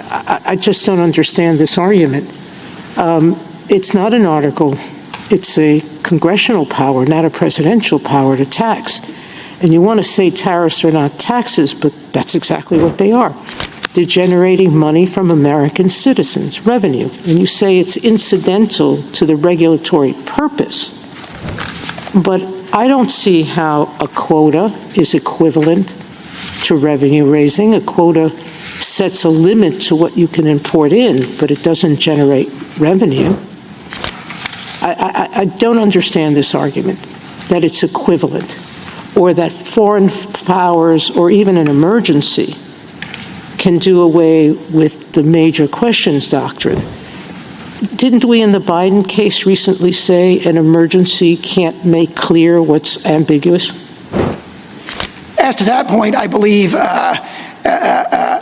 I just don't understand this argument. It's not an article. It's a congressional power, not a presidential power to tax. And you want to say tariffs are not taxes, but that's exactly what they are. They're generating money from American citizens, revenue. And you say it's incidental to the regulatory purpose. But I don't see how a quota is equivalent to revenue raising. A quota sets a limit to what you can import in, but it doesn't generate revenue. I don't understand this argument, that it's equivalent, or that foreign powers or even an emergency can do away with the major questions doctrine. Didn't we in the Biden case recently say an emergency can't make clear what's ambiguous? As to that point, I believe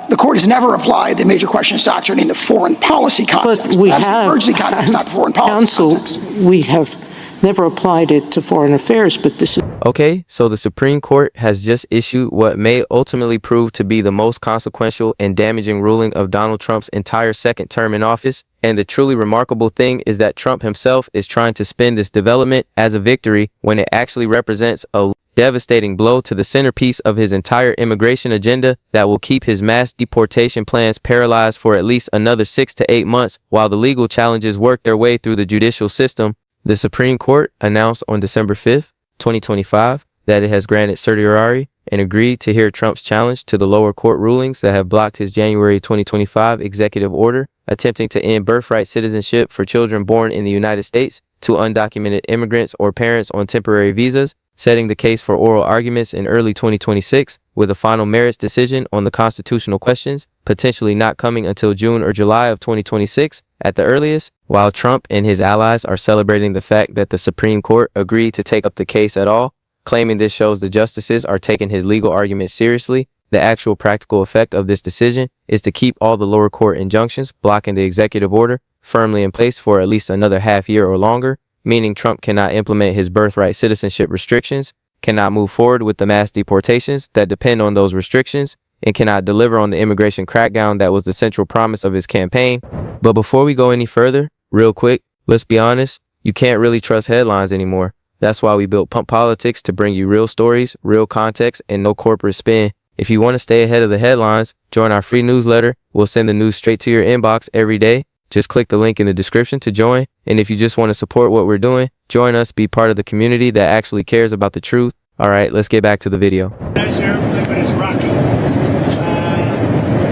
the court has never applied the major questions doctrine in the foreign policy context. But we That's have, the emergency context, not the foreign policy context. We have never applied it to foreign affairs, but this is... Okay, so the Supreme Court has just issued what may ultimately prove to be the most consequential and damaging ruling of Donald Trump's entire second term in office. And the truly remarkable thing is that Trump himself is trying to spin this development as a victory when it actually represents a devastating blow to the centerpiece of his entire immigration agenda that will keep his mass deportation plans paralyzed for at least another 6 to 8 months while the legal challenges work their way through the judicial system. The Supreme Court announced on December 5th, 2025, that it has granted certiorari and agreed to hear Trump's challenge to the lower court rulings that have blocked his January 2025 executive order attempting to end birthright citizenship for children born in the United States to undocumented immigrants or parents on temporary visas, setting the case for oral arguments in early 2026 with a final merits decision on the constitutional questions, potentially not coming until June or July of 2026 at the earliest, while Trump and his allies are celebrating the fact that the Supreme Court agreed to take up the case at all, claiming this shows the justices are taking his legal arguments seriously. The actual practical effect of this decision is to keep all the lower court injunctions blocking the executive order firmly in place for at least another half year or longer, meaning Trump cannot implement his birthright citizenship restrictions, cannot move forward with the mass deportations that depend on those restrictions, and cannot deliver on the immigration crackdown that was the central promise of his campaign. But before we go any further, real quick, let's be honest, you can't really trust headlines anymore. That's why we built Pump Politics to bring you real stories, real context, and no corporate spin. If you want to stay ahead of the headlines, join our free newsletter. We'll send the news straight to your inbox every day. Just click the link in the description to join. And if you just want to support what we're doing, join us, be part of the community that actually cares about the truth. All right, let's get back to the video. Nice here, but it's rocky.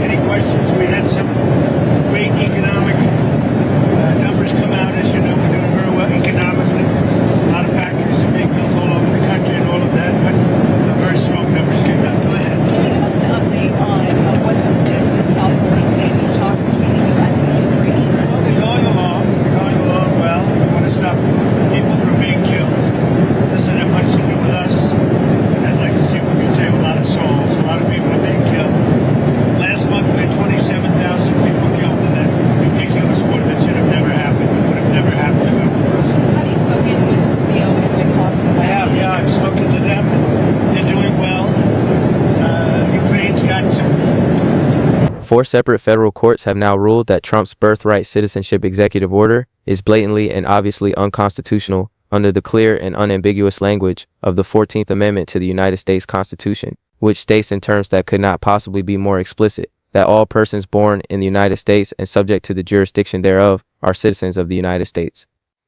Any questions? We had some great economic numbers come out. As you know, we're doing very well economically. A lot of factories are being built all over the country and all of that, but very strong numbers came out. Go ahead. Can you give us an update on what took place in South Florida today, these talks between the U.S. and the Ukrainians? Well, they're going along. They're going along well. We want to stop people from being killed. It doesn't have much to do with us. And I'd like to see if we can save a lot of souls. A lot of people are being killed. Last month we had 27,000 people killed in that ridiculous war that should have never happened. It would have never happened if it was. Have you spoken with Rubio and Wyckoff since I have, yeah. I've spoken to them. They're doing well. Ukraine's got some. 4 separate federal courts have now ruled that Trump's birthright citizenship executive order is blatantly and obviously unconstitutional under the clear and unambiguous language of the 14th Amendment to the United States Constitution, which states in terms that could not possibly be more explicit that all persons born in the United States and subject to the jurisdiction thereof are citizens of the United States.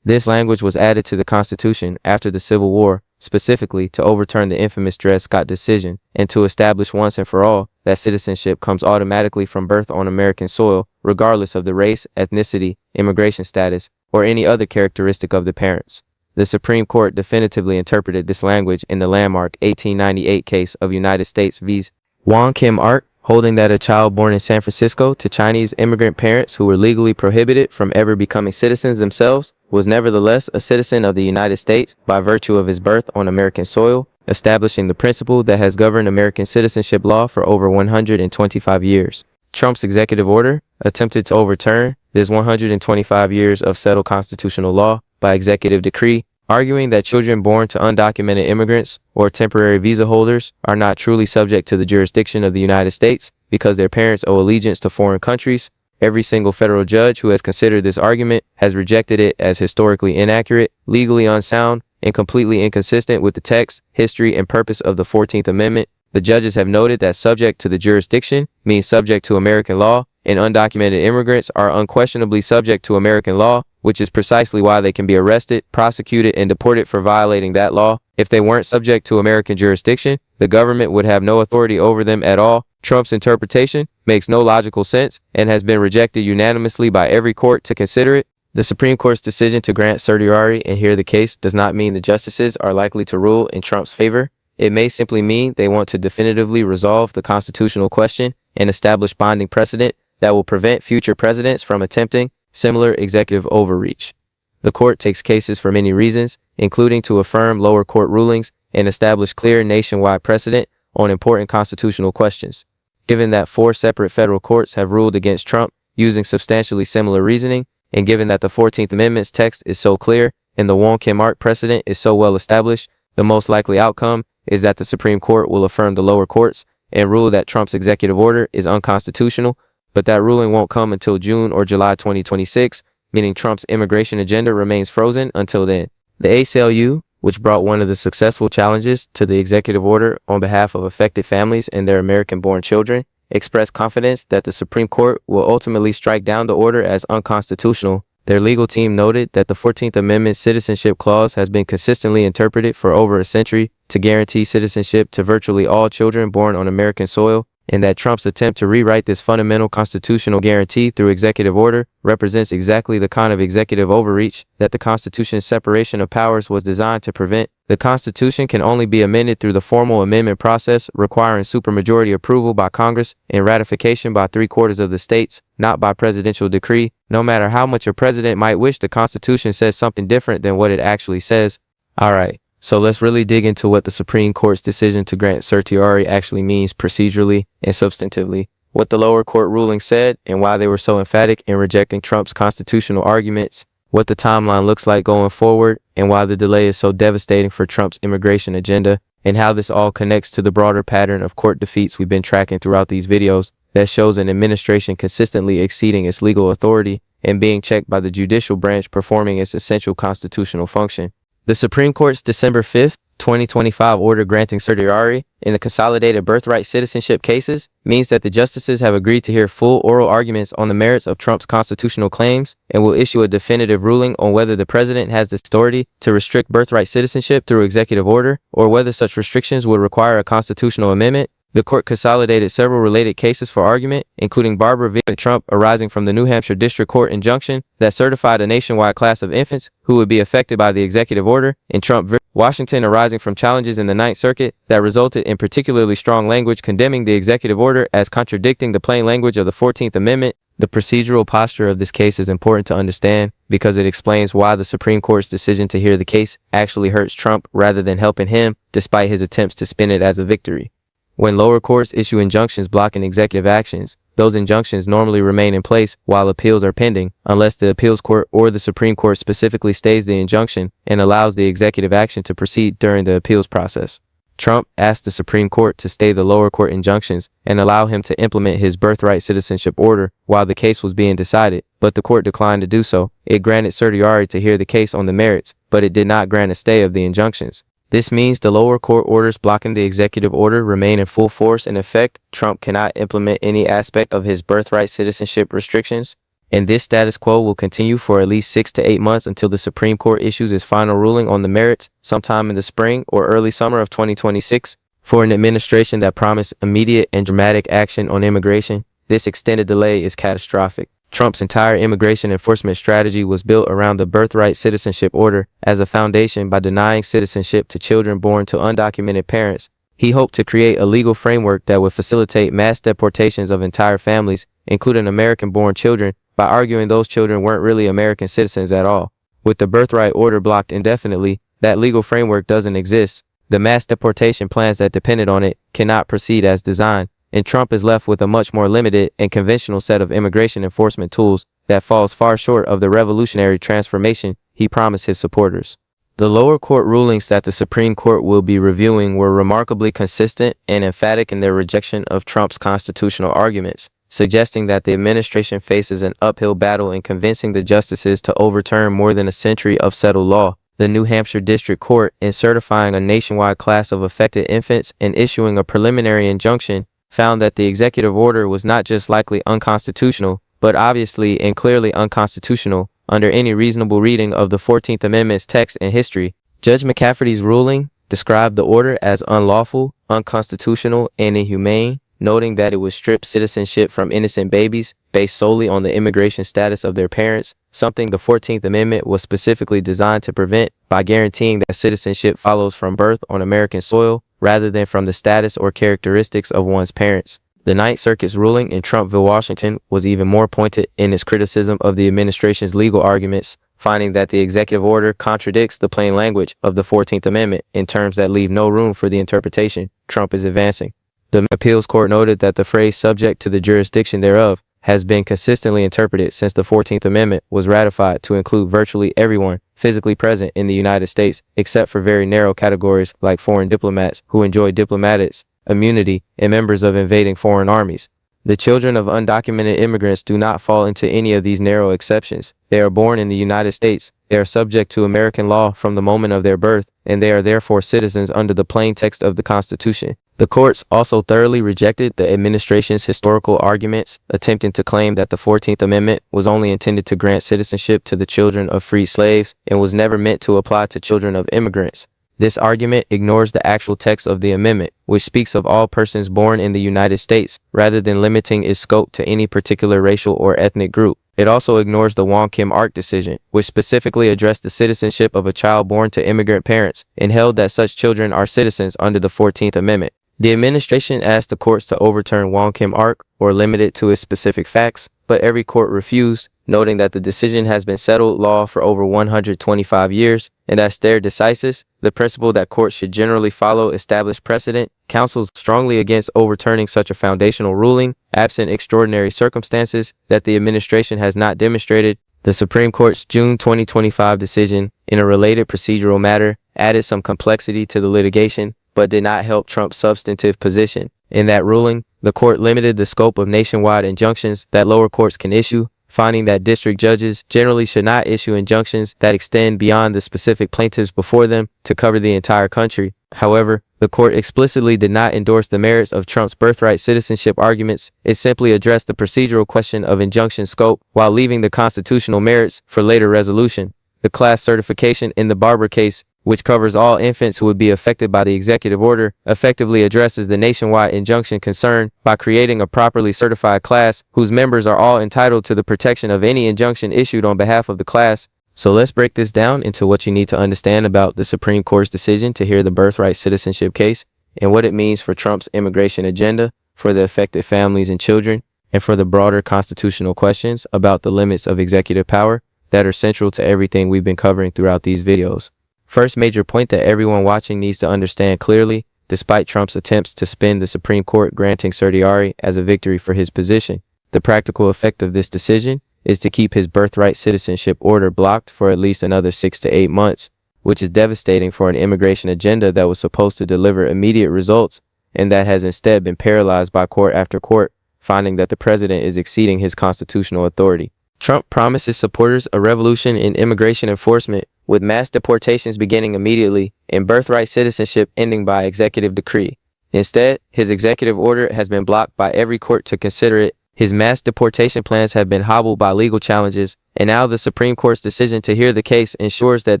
This language was added to the Constitution after the Civil War, specifically to overturn the infamous Dred Scott decision and to establish once and for all that citizenship comes automatically from birth on American soil, regardless of the race, ethnicity, immigration status, or any other characteristic of the parents. The Supreme Court definitively interpreted this language in the landmark 1898 case of United States v. Wong Kim Ark, holding that a child born in San Francisco to Chinese immigrant parents who were legally prohibited from ever becoming citizens themselves was nevertheless a citizen of the United States by virtue of his birth on American soil, establishing the principle that has governed American citizenship law for over 125 years. Trump's executive order attempted to overturn this 125 years of settled constitutional law by executive decree, arguing that children born to undocumented immigrants or temporary visa holders are not truly subject to the jurisdiction of the United States because their parents owe allegiance to foreign countries. Every single federal judge who has considered this argument has rejected it as historically inaccurate, legally unsound, and completely inconsistent with the text, history, and purpose of the 14th Amendment. The judges have noted that subject to the jurisdiction means subject to American law, and undocumented immigrants are unquestionably subject to American law, which is precisely why they can be arrested, prosecuted, and deported for violating that law. If they weren't subject to American jurisdiction, the government would have no authority over them at all. Trump's interpretation makes no logical sense and has been rejected unanimously by every court to consider it. The Supreme Court's decision to grant certiorari and hear the case does not mean the justices are likely to rule in Trump's favor. It may simply mean they want to definitively resolve the constitutional question and establish binding precedent that will prevent future presidents from attempting similar executive overreach. The court takes cases for many reasons, including to affirm lower court rulings and establish clear nationwide precedent on important constitutional questions. Given that 4 separate federal courts have ruled against Trump using substantially similar reasoning, and given that the 14th Amendment's text is so clear and the Wong-Kim-Ark precedent is so well established, the most likely outcome is that the Supreme Court will affirm the lower courts and rule that Trump's executive order is unconstitutional, but that ruling won't come until June or July 2026, meaning Trump's immigration agenda remains frozen until then. The ACLU, which brought one of the successful challenges to the executive order on behalf of affected families and their American-born children, expressed confidence that the Supreme Court will ultimately strike down the order as unconstitutional. Their legal team noted that the 14th Amendment citizenship clause has been consistently interpreted for over a century to guarantee citizenship to virtually all children born on American soil, and that Trump's attempt to rewrite this fundamental constitutional guarantee through executive order represents exactly the kind of executive overreach that the Constitution's separation of powers was designed to prevent. The Constitution can only be amended through the formal amendment process, requiring supermajority approval by Congress and ratification by 3/4 of the states, not by presidential decree. No matter how much a president might wish the Constitution says something different than what it actually says. All right. So let's really dig into what the Supreme Court's decision to grant certiorari actually means procedurally and substantively, what the lower court ruling said and why they were so emphatic in rejecting Trump's constitutional arguments, what the timeline looks like going forward, and why the delay is so devastating for Trump's immigration agenda, and how this all connects to the broader pattern of court defeats we've been tracking throughout these videos that shows an administration consistently exceeding its legal authority and being checked by the judicial branch performing its essential constitutional function. The Supreme Court's December 5, 2025 order granting certiorari in the consolidated birthright citizenship cases means that the justices have agreed to hear full oral arguments on the merits of Trump's constitutional claims and will issue a definitive ruling on whether the president has the authority to restrict birthright citizenship through executive order or whether such restrictions would require a constitutional amendment. The court consolidated several related cases for argument, including Barbara v. Trump arising from the New Hampshire District Court injunction that certified a nationwide class of infants who would be affected by the executive order, and Trump v. Washington arising from challenges in the Ninth Circuit that resulted in particularly strong language condemning the executive order as contradicting the plain language of the 14th Amendment. The procedural posture of this case is important to understand because it explains why the Supreme Court's decision to hear the case actually hurts Trump rather than helping him, despite his attempts to spin it as a victory. When lower courts issue injunctions blocking executive actions, those injunctions normally remain in place while appeals are pending, unless the appeals court or the Supreme Court specifically stays the injunction and allows the executive action to proceed during the appeals process. Trump asked the Supreme Court to stay the lower court injunctions and allow him to implement his birthright citizenship order while the case was being decided, but the court declined to do so. It granted certiorari to hear the case on the merits, but it did not grant a stay of the injunctions. This means the lower court orders blocking the executive order remain in full force and effect. Trump cannot implement any aspect of his birthright citizenship restrictions, and this status quo will continue for at least 6 to 8 months until the Supreme Court issues its final ruling on the merits sometime in the spring or early summer of 2026. For an administration that promised immediate and dramatic action on immigration, this extended delay is catastrophic. Trump's entire immigration enforcement strategy was built around the birthright citizenship order as a foundation. By denying citizenship to children born to undocumented parents, he hoped to create a legal framework that would facilitate mass deportations of entire families, including American-born children, by arguing those children weren't really American citizens at all. With the birthright order blocked indefinitely, that legal framework doesn't exist. The mass deportation plans that depended on it cannot proceed as designed, and Trump is left with a much more limited and conventional set of immigration enforcement tools that falls far short of the revolutionary transformation he promised his supporters. The lower court rulings that the Supreme Court will be reviewing were remarkably consistent and emphatic in their rejection of Trump's constitutional arguments, suggesting that the administration faces an uphill battle in convincing the justices to overturn more than a century of settled law. The New Hampshire District Court, in certifying a nationwide class of affected infants and issuing a preliminary injunction, found that the executive order was not just likely unconstitutional, but obviously and clearly unconstitutional under any reasonable reading of the 14th Amendment's text and history. Judge McCafferty's ruling described the order as unlawful, unconstitutional, and inhumane, noting that it would strip citizenship from innocent babies based solely on the immigration status of their parents, something the 14th Amendment was specifically designed to prevent by guaranteeing that citizenship follows from birth on American soil rather than from the status or characteristics of one's parents. The Ninth Circuit's ruling in Trump v. Washington was even more pointed in its criticism of the administration's legal arguments, finding that the executive order contradicts the plain language of the 14th Amendment in terms that leave no room for the interpretation Trump is advancing. The appeals court noted that the phrase subject to the jurisdiction thereof has been consistently interpreted since the 14th Amendment was ratified to include virtually everyone physically present in the United States, except for very narrow categories like foreign diplomats who enjoy diplomatic immunity and members of invading foreign armies. The children of undocumented immigrants do not fall into any of these narrow exceptions. They are born in the United States. They are subject to American law from the moment of their birth, and they are therefore citizens under the plain text of the Constitution. The courts also thoroughly rejected the administration's historical arguments, attempting to claim that the 14th Amendment was only intended to grant citizenship to the children of freed slaves and was never meant to apply to children of immigrants. This argument ignores the actual text of the amendment, which speaks of all persons born in the United States, rather than limiting its scope to any particular racial or ethnic group. It also ignores the Wong Kim Ark decision, which specifically addressed the citizenship of a child born to immigrant parents and held that such children are citizens under the 14th Amendment. The administration asked the courts to overturn Wong Kim Ark or limit it to its specific facts, but every court refused, noting that the decision has been settled law for over 125 years, and as stare decisis, the principle that courts should generally follow established precedent, counsels strongly against overturning such a foundational ruling, absent extraordinary circumstances that the administration has not demonstrated. The Supreme Court's June 2025 decision, in a related procedural matter, added some complexity to the litigation, but did not help Trump's substantive position. In that ruling, the court limited the scope of nationwide injunctions that lower courts can issue, finding that district judges generally should not issue injunctions that extend beyond the specific plaintiffs before them to cover the entire country. However, the court explicitly did not endorse the merits of Trump's birthright citizenship arguments. It simply addressed the procedural question of injunction scope while leaving the constitutional merits for later resolution. The class certification in the Barber case, which covers all infants who would be affected by the executive order, effectively addresses the nationwide injunction concern by creating a properly certified class whose members are all entitled to the protection of any injunction issued on behalf of the class. So let's break this down into what you need to understand about the Supreme Court's decision to hear the birthright citizenship case and what it means for Trump's immigration agenda, for the affected families and children, and for the broader constitutional questions about the limits of executive power that are central to everything we've been covering throughout these videos. First major point that everyone watching needs to understand clearly, despite Trump's attempts to spin the Supreme Court granting certiorari as a victory for his position, the practical effect of this decision is to keep his birthright citizenship order blocked for at least another 6 to 8 months, which is devastating for an immigration agenda that was supposed to deliver immediate results and that has instead been paralyzed by court after court, finding that the president is exceeding his constitutional authority. Trump promised his supporters a revolution in immigration enforcement, with mass deportations beginning immediately and birthright citizenship ending by executive decree. Instead, his executive order has been blocked by every court to consider it. His mass deportation plans have been hobbled by legal challenges, and now the Supreme Court's decision to hear the case ensures that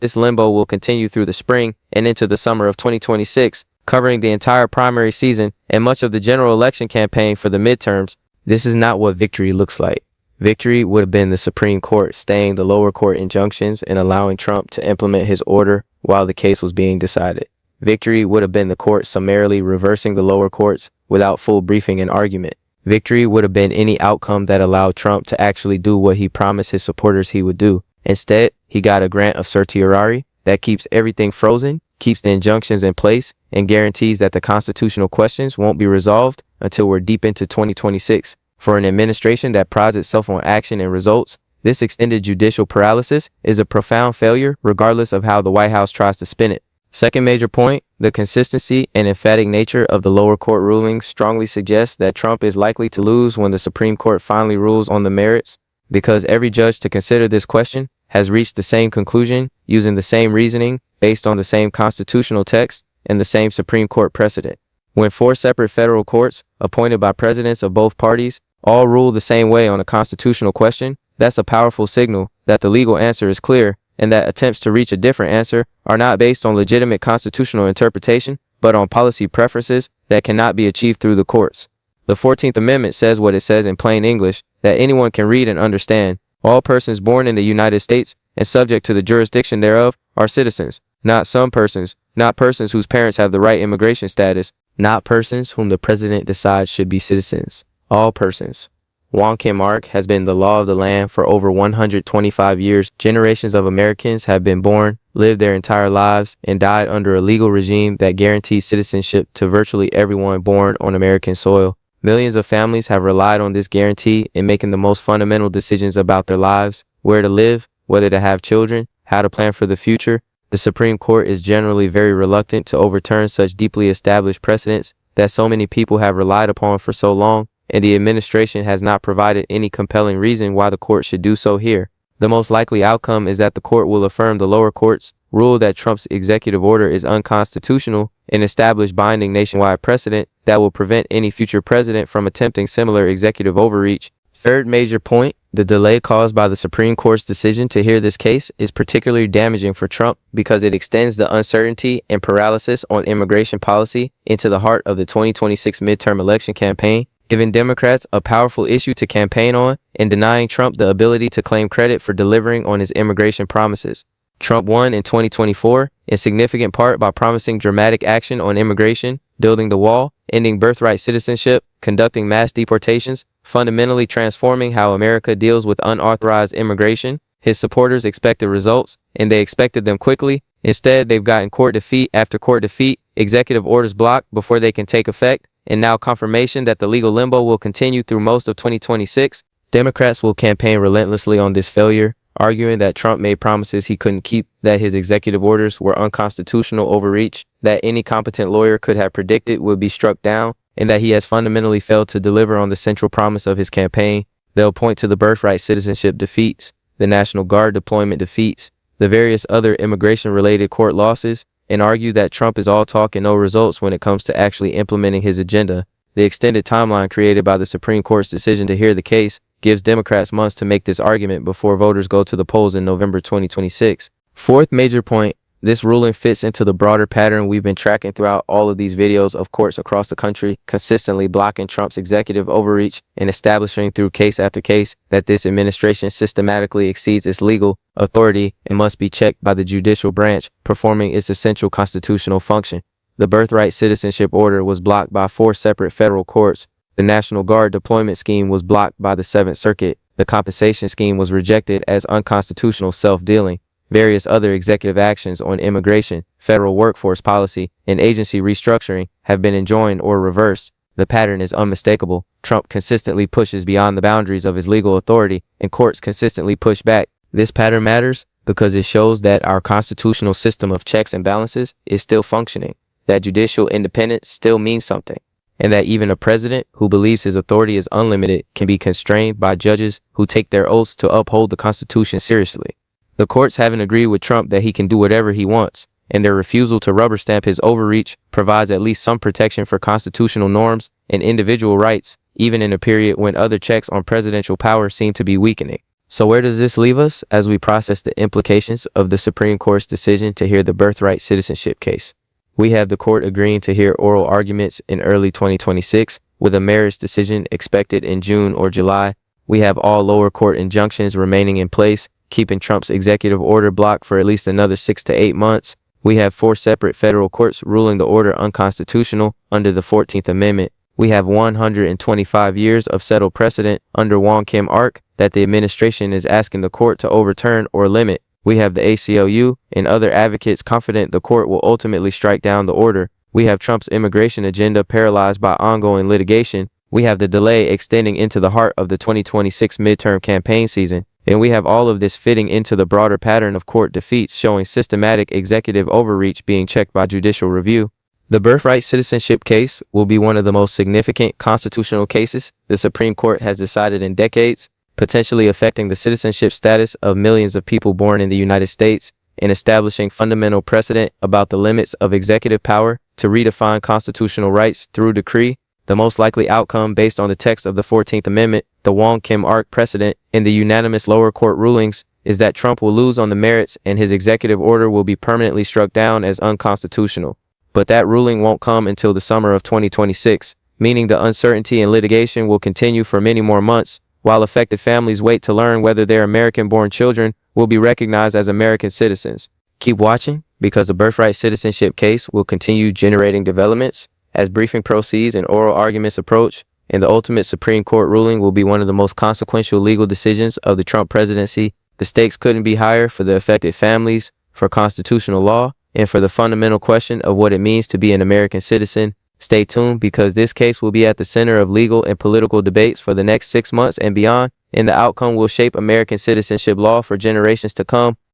this limbo will continue through the spring and into the summer of 2026, covering the entire primary season and much of the general election campaign for the midterms. This is not what victory looks like. Victory would have been the Supreme Court staying the lower court injunctions and allowing Trump to implement his order while the case was being decided. Victory would have been the court summarily reversing the lower courts without full briefing and argument. Victory would have been any outcome that allowed Trump to actually do what he promised his supporters he would do. Instead, he got a grant of certiorari that keeps everything frozen, keeps the injunctions in place, and guarantees that the constitutional questions won't be resolved until we're deep into 2026. For an administration that prides itself on action and results, This extended judicial paralysis is a profound failure regardless of how the White House tries to spin it. Second major point, the consistency and emphatic nature of the lower court rulings strongly suggests that Trump is likely to lose when the Supreme Court finally rules on the merits, because every judge to consider this question has reached the same conclusion using the same reasoning based on the same constitutional text and the same Supreme Court precedent. When four separate federal courts, appointed by presidents of both parties, all rule the same way on a constitutional question, that's a powerful signal that the legal answer is clear and that attempts to reach a different answer are not based on legitimate constitutional interpretation, but on policy preferences that cannot be achieved through the courts. The 14th Amendment says what it says in plain English, that anyone can read and understand. All persons born in the United States and subject to the jurisdiction thereof are citizens, not some persons, not persons whose parents have the right immigration status, not persons whom the president decides should be citizens. All persons. Wong Kim Ark has been the law of the land for over 125 years. Generations of Americans have been born, lived their entire lives, and died under a legal regime that guarantees citizenship to virtually everyone born on American soil. Millions of families have relied on this guarantee in making the most fundamental decisions about their lives, where to live, whether to have children, how to plan for the future. The Supreme Court is generally very reluctant to overturn such deeply established precedents that so many people have relied upon for so long, and the administration has not provided any compelling reason why the court should do so here. The most likely outcome is that the court will affirm the lower court's rule that Trump's executive order is unconstitutional and establish binding nationwide precedent that will prevent any future president from attempting similar executive overreach. Third major point, the delay caused by the Supreme Court's decision to hear this case is particularly damaging for Trump because it extends the uncertainty and paralysis on immigration policy into the heart of the 2026 midterm election campaign, giving Democrats a powerful issue to campaign on and denying Trump the ability to claim credit for delivering on his immigration promises. Trump won in 2024 in significant part by promising dramatic action on immigration, building the wall, ending birthright citizenship, conducting mass deportations, fundamentally transforming how America deals with unauthorized immigration. His supporters expected results, and they expected them quickly. Instead, they've gotten court defeat after court defeat, executive orders blocked before they can take effect, and now confirmation that the legal limbo will continue through most of 2026. Democrats will campaign relentlessly on this failure, arguing that Trump made promises he couldn't keep, that his executive orders were unconstitutional overreach, that any competent lawyer could have predicted would be struck down, and that he has fundamentally failed to deliver on the central promise of his campaign. They'll point to the birthright citizenship defeats, the National Guard deployment defeats, the various other immigration-related court losses, and argue that Trump is all talk and no results when it comes to actually implementing his agenda. The extended timeline created by the Supreme Court's decision to hear the case gives Democrats months to make this argument before voters go to the polls in November 2026. Fourth major point, this ruling fits into the broader pattern we've been tracking throughout all of these videos of courts across the country consistently blocking Trump's executive overreach and establishing through case after case that this administration systematically exceeds its legal authority and must be checked by the judicial branch performing its essential constitutional function. The birthright citizenship order was blocked by 4 separate federal courts. The National Guard deployment scheme was blocked by the 7th Circuit. The compensation scheme was rejected as unconstitutional self-dealing. Various other executive actions on immigration, federal workforce policy, and agency restructuring have been enjoined or reversed. The pattern is unmistakable. Trump consistently pushes beyond the boundaries of his legal authority, and courts consistently push back. This pattern matters because it shows that our constitutional system of checks and balances is still functioning, that judicial independence still means something, and that even a president who believes his authority is unlimited can be constrained by judges who take their oaths to uphold the Constitution seriously. The courts haven't agreed with Trump that he can do whatever he wants, and their refusal to rubber stamp his overreach provides at least some protection for constitutional norms and individual rights, even in a period when other checks on presidential power seem to be weakening. So where does this leave us as we process the implications of the Supreme Court's decision to hear the birthright citizenship case? We have the court agreeing to hear oral arguments in early 2026, with a merits decision expected in June or July. We have all lower court injunctions remaining in place, keeping Trump's executive order blocked for at least another 6 to 8 months. We have 4 separate federal courts ruling the order unconstitutional under the 14th Amendment. We have 125 years of settled precedent under Wong Kim Ark that the administration is asking the court to overturn or limit. We have the ACLU and other advocates confident the court will ultimately strike down the order. We have Trump's immigration agenda paralyzed by ongoing litigation. We have the delay extending into the heart of the 2026 midterm campaign season. And we have all of this fitting into the broader pattern of court defeats showing systematic executive overreach being checked by judicial review. The birthright citizenship case will be one of the most significant constitutional cases the Supreme Court has decided in decades, potentially affecting the citizenship status of millions of people born in the United States and establishing fundamental precedent about the limits of executive power to redefine constitutional rights through decree. The most likely outcome based on the text of the 14th Amendment, the Wong Kim Ark precedent, and the unanimous lower court rulings is that Trump will lose on the merits and his executive order will be permanently struck down as unconstitutional. But that ruling won't come until the summer of 2026, meaning the uncertainty and litigation will continue for many more months, while affected families wait to learn whether their American-born children will be recognized as American citizens. Keep watching, because the birthright citizenship case will continue generating developments as briefing proceeds and oral arguments approach, and the ultimate Supreme Court ruling will be one of the most consequential legal decisions of the Trump presidency. The stakes couldn't be higher for the affected families, for constitutional law, and for the fundamental question of what it means to be an American citizen. Stay tuned, because this case will be at the center of legal and political debates for the next 6 months and beyond, and the outcome will shape American citizenship law for generations to come.